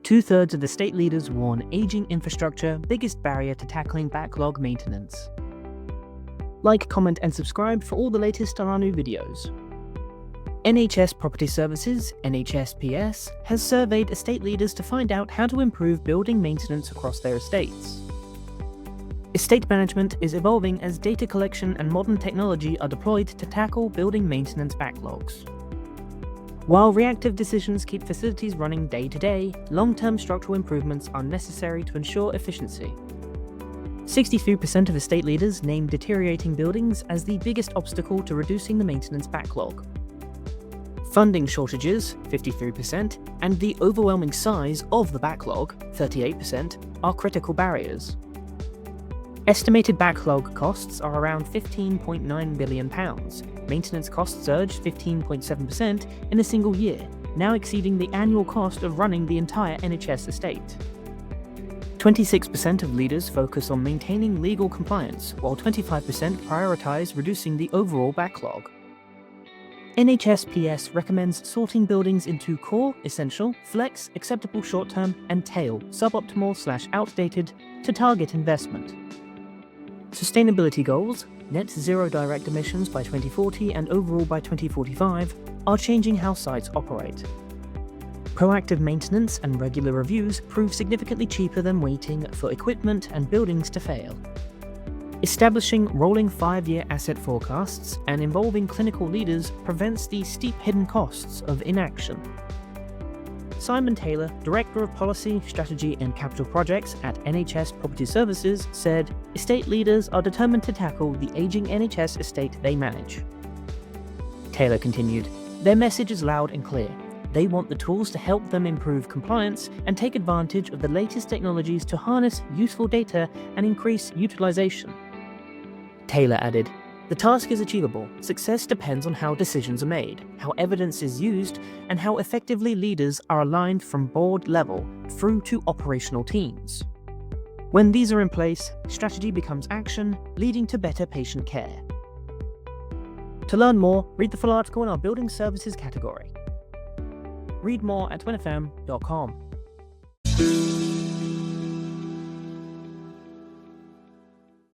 2/3 of the state leaders warn aging infrastructure biggest barrier to tackling backlog maintenance. Like, comment and subscribe for all the latest on our new videos. NHS Property Services, NHSPS, has surveyed estate leaders to find out how to improve building maintenance across their estates. Estate management is evolving as data collection and modern technology are deployed to tackle building maintenance backlogs. While reactive decisions keep facilities running day to day, long-term structural improvements are necessary to ensure efficiency. 63% of estate leaders name deteriorating buildings as the biggest obstacle to reducing the maintenance backlog. Funding shortages, 53%, and the overwhelming size of the backlog, 38%, are critical barriers. Estimated backlog costs are around £15.9 billion. Maintenance costs surged 15.7% in a single year, now exceeding the annual cost of running the entire NHS estate. 26% of leaders focus on maintaining legal compliance, while 25% prioritise reducing the overall backlog. NHSPS recommends sorting buildings into core, essential, flex, acceptable short-term, and tail, suboptimal/outdated, to target investment. Sustainability goals, net zero direct emissions by 2040 and overall by 2045, are changing how sites operate. Proactive maintenance and regular reviews prove significantly cheaper than waiting for equipment and buildings to fail. Establishing rolling 5-year asset forecasts and involving clinical leaders prevents the steep hidden costs of inaction. Simon Taylor, Director of Policy, Strategy and Capital Projects at NHS Property Services, said, "Estate leaders are determined to tackle the ageing NHS estate they manage." Taylor continued, "Their message is loud and clear. They want the tools to help them improve compliance and take advantage of the latest technologies to harness useful data and increase utilisation." Taylor added, "The task is achievable. Success depends on how decisions are made, how evidence is used, and how effectively leaders are aligned from board level through to operational teams. When these are in place, strategy becomes action, leading to better patient care." To learn more, read the full article in our Building Services category. Read more at TWinFM.com.